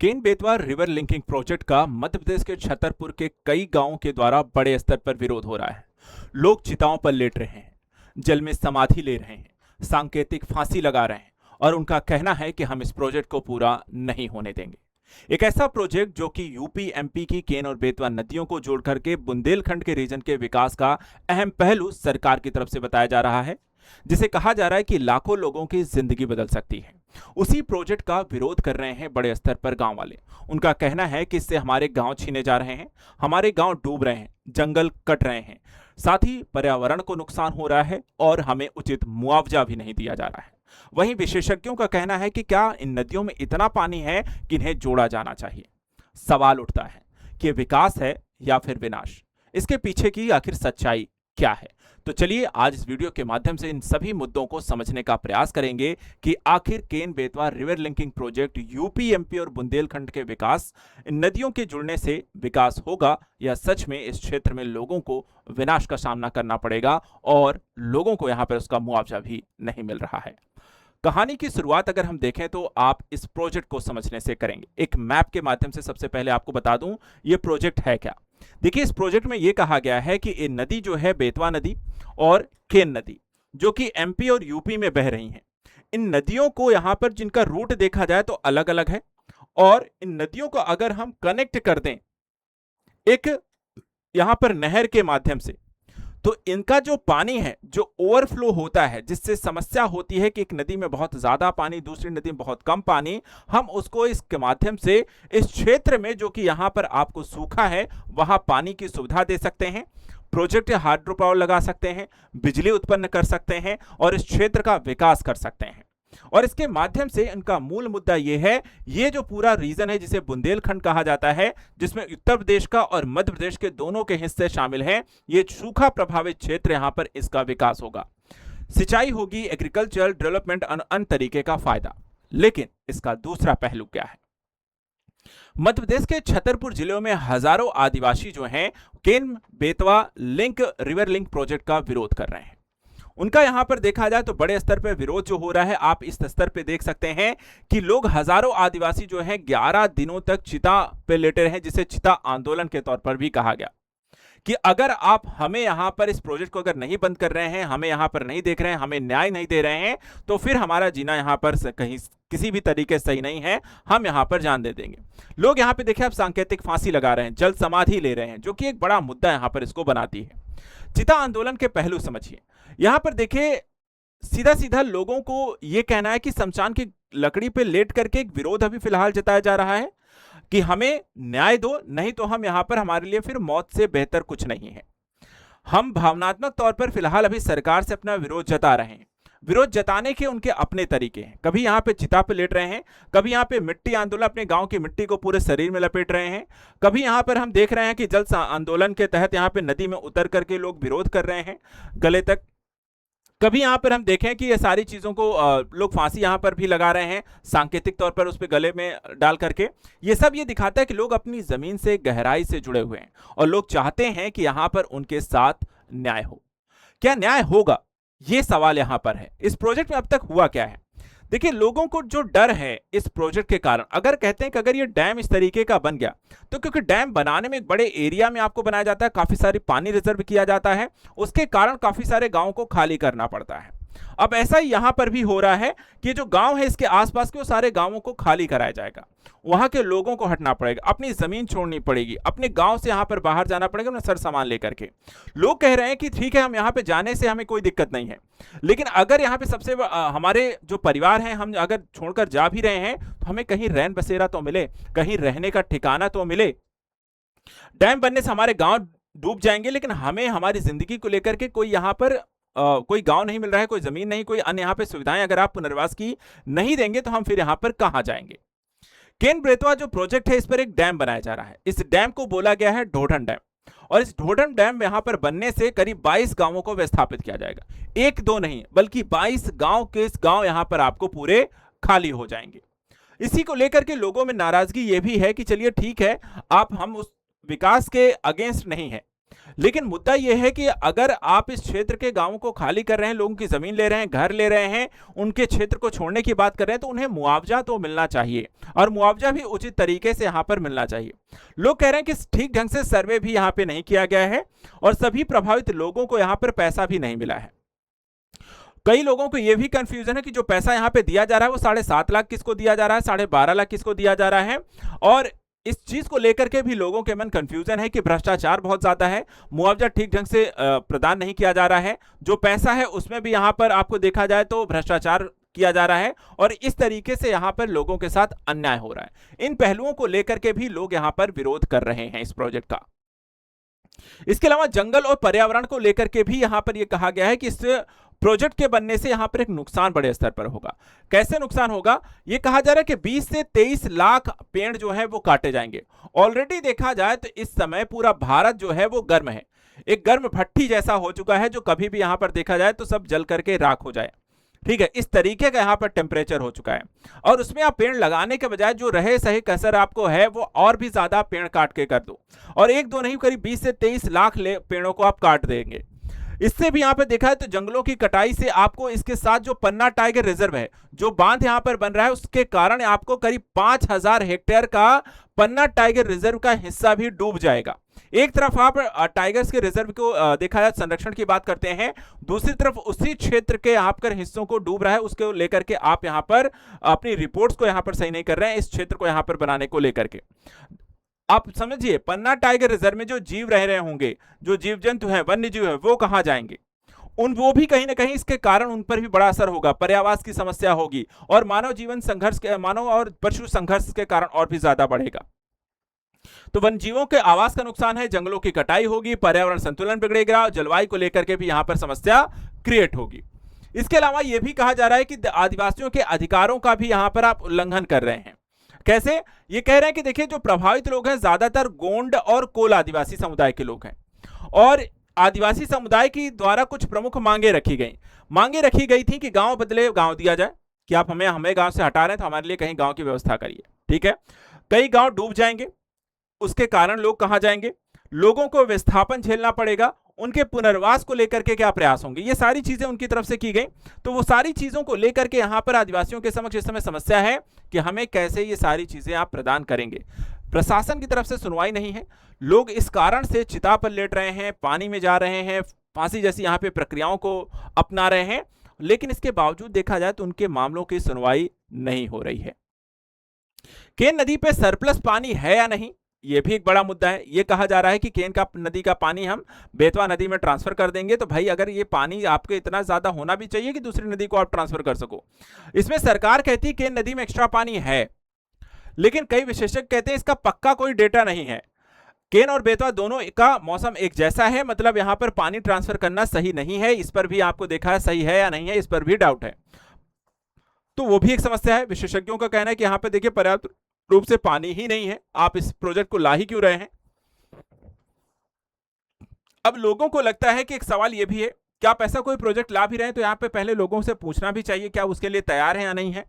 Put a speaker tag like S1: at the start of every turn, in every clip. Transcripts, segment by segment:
S1: केन Betwa river linking project का मध्य प्रदेश के छतरपुर के कई गांवों के द्वारा बड़े स्तर पर विरोध हो रहा है। लोग चिताओं पर लेट रहे हैं, जल में समाधि ले रहे हैं, सांकेतिक फांसी लगा रहे हैं और उनका कहना है कि हम इस प्रोजेक्ट को पूरा नहीं होने देंगे। एक ऐसा प्रोजेक्ट जो कि यूपी एमपी की केन और बेतवा नदियों को जोड़ करके बुंदेलखंड के रीजन के विकास का अहम पहलू सरकार की तरफ से बताया जा रहा है, जिसे कहा जा रहा है कि लाखों लोगों की जिंदगी बदल सकती है। उसी प्रोजेक्ट का विरोध कर रहे हैं बड़े स्तर पर गांव वाले। उनका कहना है कि इससे हमारे गांव छीने जा रहे हैं, हमारे गांव डूब रहे हैं, जंगल कट रहे हैं, साथ ही पर्यावरण को नुकसान हो रहा है और हमें उचित मुआवजा भी नहीं दिया जा रहा है। वहीं विशेषज्ञों का कहना है कि क्या इन नदियों में इतना पानी है कि इन्हें जोड़ा जाना चाहिए। सवाल उठता है कि ये विकास है या फिर विनाश। इसके पीछे की आखिर सच्चाई क्या है। तो चलिए आज इस वीडियो के माध्यम से इन सभी मुद्दों को समझने का प्रयास करेंगे कि आखिर Ken Betwa river linking project UP MP और बुंदेलखंड के विकास, इन नदियों के जुड़ने से विकास होगा या सच में इस क्षेत्र में लोगों को विनाश का सामना करना पड़ेगा और लोगों को यहां पर उसका मुआवजा भी नहीं मिल रहा है। कहानी की शुरुआत अगर हम देखें तो आप इस प्रोजेक्ट को समझने से करेंगे। एक मैप के माध्यम से सबसे पहले आपको बता दूं ये प्रोजेक्ट है क्या। देखिए, इस प्रोजेक्ट में यह कहा गया है कि ये नदी जो है बेतवा नदी और केन नदी, जो कि एमपी और यूपी में बह रही हैं, इन नदियों को यहां पर जिनका रूट देखा जाए तो अलग अलग है और इन नदियों को अगर हम कनेक्ट कर दें एक यहां पर नहर के माध्यम से, तो इनका जो पानी है जो ओवरफ्लो होता है, जिससे समस्या होती है कि एक नदी में बहुत ज्यादा पानी, दूसरी नदी में बहुत कम पानी, हम उसको इसके माध्यम से इस क्षेत्र में जो कि यहां पर आपको सूखा है वहां पानी की सुविधा दे सकते हैं। प्रोजेक्ट हाइड्रो पावर लगा सकते हैं, बिजली उत्पन्न कर सकते हैं और इस क्षेत्र का विकास कर सकते हैं। और इसके माध्यम से इनका मूल मुद्दा यह है, ये जो पूरा रीजन है जिसे बुंदेलखंड कहा जाता है, जिसमें उत्तर प्रदेश का और मध्य प्रदेश के दोनों के हिस्से शामिल हैं, ये सूखा प्रभावित क्षेत्र, यहां पर इसका विकास होगा, सिंचाई होगी, एग्रीकल्चर डेवलपमेंट और अन्य तरीके का फायदा। लेकिन इसका दूसरा पहलू क्या है। मध्य प्रदेश के छतरपुर जिले में हजारों आदिवासी जो हैं केन बेतवा रिवर लिंक प्रोजेक्ट का विरोध कर रहे हैं। उनका यहां पर देखा जाए तो बड़े स्तर पर विरोध जो हो रहा है, आप इस स्तर पे देख सकते हैं कि लोग, हजारों आदिवासी जो हैं 11 दिनों तक चिता पे लेटे रहे, जिसे चिता आंदोलन के तौर पर भी कहा गया कि अगर आप हमें यहां पर इस प्रोजेक्ट को अगर नहीं बंद कर रहे हैं, हमें यहां पर नहीं देख रहे हैं, हमें न्याय नहीं दे रहे हैं, तो फिर हमारा जीना यहां पर कहीं किसी भी तरीके से सही नहीं है, हम यहां पर जान दे देंगे। लोग यहां पे देखिए, आप सांकेतिक फांसी लगा रहे हैं, जल समाधि ले रहे हैं, जो कि एक बड़ा मुद्दा यहां पर इसको बनाती है। चिता आंदोलन के पहलू समझिए। यहां पर देखिए, सीधा सीधा लोगों को यह कहना है कि शमशान की लकड़ी पे लेट करके एक विरोध अभी फिलहाल जताया जा रहा है कि हमें न्याय दो, नहीं तो हम यहां पर, हमारे लिए फिर मौत से बेहतर कुछ नहीं है। हम भावनात्मक तौर पर फिलहाल अभी सरकार से अपना विरोध जता रहे हैं। विरोध जताने के उनके अपने तरीके हैं। कभी यहां पे चिता पे लेट रहे हैं, कभी यहां पे मिट्टी आंदोलन, अपने गांव की मिट्टी को पूरे शरीर में लपेट रहे हैं, कभी यहां पर हम देख रहे हैं कि जल आंदोलन के तहत यहां पे नदी में उतर करके लोग विरोध कर रहे हैं गले तक, कभी यहां पर हम देखें कि ये सारी चीजों को लोग फांसी यहां पर भी लगा रहे हैं, सांकेतिक तौर पर उस पे गले में डाल करके। ये सब ये दिखाता है कि लोग अपनी जमीन से गहराई से जुड़े हुए हैं और लोग चाहते हैं कि यहां पर उनके साथ न्याय हो। क्या न्याय होगा, ये सवाल यहां पर है। इस प्रोजेक्ट में अब तक हुआ क्या है। देखिए, लोगों को जो डर है इस प्रोजेक्ट के कारण, अगर कहते हैं कि अगर ये डैम इस तरीके का बन गया, तो क्योंकि डैम बनाने में एक बड़े एरिया में आपको बनाया जाता है, काफी सारी पानी रिजर्व किया जाता है, उसके कारण काफी सारे गांवों को खाली करना पड़ता है। अब ऐसा ही यहां पर भी हो रहा है कि जो गांव है इसके आसपास के वो सारे गांवों को खाली कराया जाएगा, वहां के लोगों को हटना पड़ेगा, अपनी जमीन छोड़नी पड़ेगी, अपने गांव से यहां पर बाहर जाना पड़ेगा अपना सर सामान लेकर के। लोग कह रहे हैं कि ठीक है, हम यहां पे जाने से हमें कोई दिक्कत नहीं है, लेकिन अगर यहां पे सबसे हमारे जो परिवार हैं, हम अगर छोड़कर जा भी रहे हैं तो हमें कहीं रैन बसेरा तो मिले, कहीं रहने का ठिकाना तो मिले। डैम बनने से हमारे गांव डूब जाएंगे, लेकिन हमें हमारी जिंदगी को लेकर के कोई यहां पर कोई गांव नहीं मिल रहा है, कोई जमीन नहीं, कोई अन्य यहां पे सुविधाएं अगर आप पुनर्वास की नहीं देंगे तो हम फिर यहां पर कहां जाएंगे। केन बेतवा जो प्रोजेक्ट है, इस पर एक डैम बनाया जा रहा है। इस डैम को बोला गया है ढोढन डैम, और इस ढोढन डैम यहां पर बनने से करीब 22 गांवों को विस्थापित किया जाएगा। एक दो नहीं बल्कि 22 गांव के गांव यहां पर आपको पूरे खाली हो जाएंगे। इसी को लेकर के लोगों में नाराजगी यह भी है कि चलिए ठीक है, हम उस विकास के अगेंस्ट नहीं है, लेकिन मुद्दा यह है कि अगर आप इस क्षेत्र के गांवों को खाली कर रहे हैं, लोगों की जमीन ले रहे हैं, घर ले रहे हैं, उनके क्षेत्र को छोड़ने की बात कर रहे हैं, तो उन्हें मुआवजा तो मिलना चाहिए और मुआवजा भी उचित तरीके से यहां पर मिलना चाहिए। लोग कह रहे हैं कि ठीक ढंग से सर्वे भी यहां पर नहीं किया गया है और सभी प्रभावित लोगों को यहां पर पैसा भी नहीं मिला है। कई लोगों को यह भी कंफ्यूजन है कि जो पैसा यहां पे दिया जा रहा है वो 7.5 लाख किसको दिया जा रहा है, 12.5 लाख किसको दिया जा रहा है। और इस चीज को लेकर के भी लोगों के मन कंफ्यूजन है कि भ्रष्टाचार बहुत ज्यादा है, मुआवजा ठीक ढंग से प्रदान नहीं किया जा रहा है, जो पैसा है उसमें भी यहां पर आपको देखा जाए तो भ्रष्टाचार किया जा रहा है और इस तरीके से यहां पर लोगों के साथ अन्याय हो रहा है। इन पहलुओं को लेकर के भी लोग यहां पर विरोध कर रहे हैं इस प्रोजेक्ट का। इसके अलावा जंगल और पर्यावरण को लेकर के भी यहां पर यह कहा गया है कि इस प्रोजेक्ट के बनने से यहां पर एक नुकसान बड़े स्तर पर होगा। कैसे नुकसान होगा, यह कहा जा रहा है कि 20 से 23 लाख पेड़ जो है वो काटे जाएंगे। ऑलरेडी देखा जाए तो इस समय पूरा भारत जो है वो गर्म है, एक गर्म भट्टी जैसा हो चुका है, जो कभी भी यहां पर देखा जाए तो सब जल करके राख हो जाए। ठीक है, इस तरीके का यहां पर टेम्परेचर हो चुका है और उसमें आप पेड़ लगाने के बजाय जो रहे सही कसर आपको है वो और भी ज्यादा पेड़ काट के कर दो और एक दो नहीं करीब 20 से 23 लाख पेड़ों को आप काट देंगे। इससे भी यहां पर देखा है तो जंगलों की कटाई से आपको इसके साथ जो पन्ना टाइगर रिजर्व है, जो बांध यहां पर बन रहा है, उसके कारण आपको करीब 5000 हेक्टेयर का पन्ना टाइगर रिजर्व का हिस्सा भी डूब जाएगा। एक तरफ आप टाइगर्स के रिजर्व को देखा जाए संरक्षण की बात करते हैं, दूसरी तरफ उसी क्षेत्र के आपकर हिस्सों को डूब रहा है, उसको लेकर के आप यहां पर अपनी रिपोर्ट्स को यहां पर सही नहीं कर रहे हैं इस क्षेत्र को यहां पर बनाने को लेकर के। आप समझिए, पन्ना टाइगर रिजर्व में जो जीव रह रहे होंगे, जो जीव जंतु हैं, वन्य जीव है, वो कहां जाएंगे, वो भी कहीं ना कहीं इसके कारण उन पर भी बड़ा असर होगा, पर्यावास की समस्या होगी और मानव जीवन संघर्ष के, मानव और पशु संघर्ष के कारण और भी ज्यादा बढ़ेगा। तो वन जीवों के आवास का नुकसान है, जंगलों की कटाई होगी, पर्यावरण संतुलन बिगड़ेगा, जलवायु को लेकर के भी यहां पर समस्या क्रिएट होगी। इसके अलावा यह भी कहा जा रहा है कि आदिवासियों के अधिकारों का भी यहां पर आप उल्लंघन कर रहे हैं। कैसे, ये कह रहे हैं कि देखिए जो प्रभावित लोग हैं ज्यादातर गोंड और कोल आदिवासी समुदाय के लोग हैं और आदिवासी समुदाय की द्वारा कुछ प्रमुख मांगे रखी गई थी कि गांव बदले गांव दिया जाए, कि आप हमें गांव से हटा रहे हैं तो हमारे लिए कहीं गांव की व्यवस्था करिए। ठीक है, कई गांव डूब जाएंगे, उसके कारण लोग कहां जाएंगे, लोगों को विस्थापन झेलना पड़ेगा, उनके पुनर्वास को लेकर के क्या प्रयास होंगे, ये सारी चीजें उनकी तरफ से की गई। तो वो सारी चीजों को लेकर के यहां पर आदिवासियों के समक्ष इस समय समस्या है कि हमें कैसे ये सारी चीजें आप प्रदान करेंगे। प्रशासन की तरफ से सुनवाई नहीं है, लोग इस कारण से चिता पर लेट रहे हैं, पानी में जा रहे हैं, फांसी जैसी यहां पे प्रक्रियाओं को अपना रहे हैं, लेकिन इसके बावजूद देखा जाए तो उनके मामलों की सुनवाई नहीं हो रही है। केन नदी पे सरप्लस पानी है या नहीं, ये भी एक बड़ा मुद्दा है। ये कहा जा रहा है कि केन का नदी का पानी हम बेतवा नदी में ट्रांसफर कर देंगे, तो भाई अगर ये पानी आपके इतना ज्यादा होना भी चाहिए कि दूसरी नदी को आप ट्रांसफर कर सको। इसमें सरकार कहती है केन नदी में एक्स्ट्रा पानी है, लेकिन कई विशेषज्ञ कहते हैं इसका पक्का कोई डेटा नहीं है। केन और बेतवा दोनों का मौसम एक जैसा है, मतलब यहां पर पानी ट्रांसफर करना सही नहीं है, इस पर भी आपको देखा है सही है या नहीं है, इस पर भी डाउट है। तो वो भी एक समस्या है। विशेषज्ञों का कहना है कि यहां पर देखिए पर्याप्त रूप से पानी ही नहीं है, आप इस प्रोजेक्ट को ला ही क्यों रहे हैं। अब लोगों को लगता है कि एक सवाल यह भी है, क्या आप ऐसा कोई प्रोजेक्ट ला भी रहे हैं तो यहां पे पहले लोगों से पूछना भी चाहिए क्या उसके लिए तैयार है या नहीं है।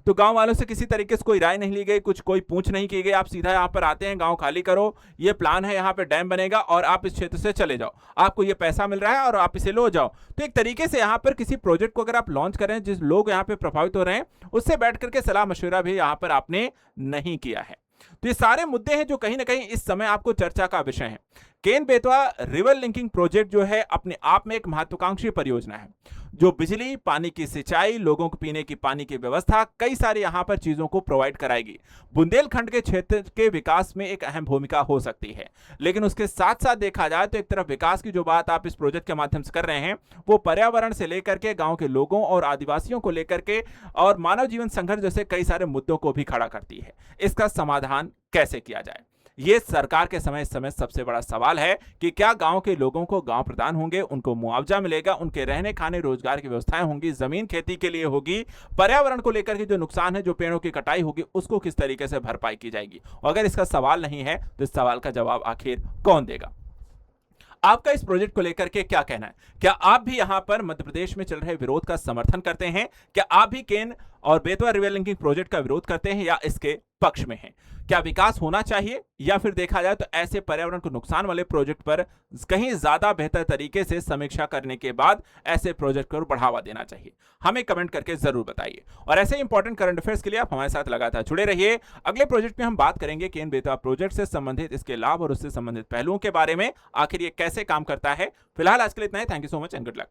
S1: तो गांव वालों से किसी तरीके से कोई राय नहीं ली गई, कोई पूछ नहीं की गई, आप सीधा यहां पर आते हैं, गांव खाली करो, ये प्लान है, यहां पे डैम बनेगा और आप इस क्षेत्र से चले जाओ, आपको ये पैसा मिल रहा है और आप इसे लो जाओ। तो एक तरीके से यहां पर किसी प्रोजेक्ट को अगर आप लॉन्च करें, जिस लोग यहां पे प्रभावित हो रहे हैं उससे बैठ करके सलाह मशवरा भी यहां पर आपने नहीं किया है। तो ये सारे मुद्दे हैं जो कहीं ना कहीं इस समय आपको चर्चा का विषय है। केन बेतवा रिवर लिंकिंग प्रोजेक्ट जो है अपने आप में एक महत्वाकांक्षी परियोजना है, जो बिजली, पानी की सिंचाई, लोगों को पीने की पानी की व्यवस्था, कई सारी यहां पर चीजों को प्रोवाइड कराएगी। बुंदेलखंड के क्षेत्र के विकास में एक अहम भूमिका हो सकती है। लेकिन उसके साथ साथ देखा जाए तो एक तरफ विकास की जो बात आप इस प्रोजेक्ट के माध्यम से कर रहे हैं, वो पर्यावरण से लेकर के गांव के लोगों और आदिवासियों को लेकर के और मानव जीवन संघर्ष जैसे कई सारे मुद्दों को भी खड़ा करती है। इसका समाधान कैसे किया जाए, ये सरकार के समय सबसे बड़ा सवाल है कि क्या गांव के लोगों को गांव प्रदान होंगे, उनको मुआवजा मिलेगा, उनके रहने खाने रोजगार की व्यवस्थाएं होंगी, जमीन खेती के लिए होगी, पर्यावरण को लेकर के जो नुकसान है, जो पेड़ों की कटाई होगी, उसको किस तरीके से भरपाई की जाएगी। अगर इसका सवाल नहीं है तो इस सवाल का जवाब आखिर कौन देगा। आपका इस प्रोजेक्ट को लेकर के क्या कहना है? क्या आप भी यहां पर मध्य प्रदेश में चल रहे विरोध का समर्थन करते हैं? क्या आप भी केन और बेतवा रिवर लिंकिंग प्रोजेक्ट का विरोध करते हैं या इसके पक्ष में हैं? क्या विकास होना चाहिए या फिर देखा जाए तो ऐसे पर्यावरण को नुकसान वाले प्रोजेक्ट पर कहीं ज्यादा बेहतर तरीके से समीक्षा करने के बाद ऐसे प्रोजेक्ट को बढ़ावा देना चाहिए? हमें कमेंट करके जरूर बताइए। और ऐसे इंपॉर्टेंट करंट अफेयर्स के लिए आप हमारे साथ लगातार जुड़े रहिए। अगले प्रोजेक्ट में हम बात करेंगे केन बेतवा प्रोजेक्ट से संबंधित इसके लाभ और उससे संबंधित पहलुओं के बारे में, आखिर ये कैसे काम करता है। फिलहाल आज के लिए इतना ही। Thank you so much and good luck.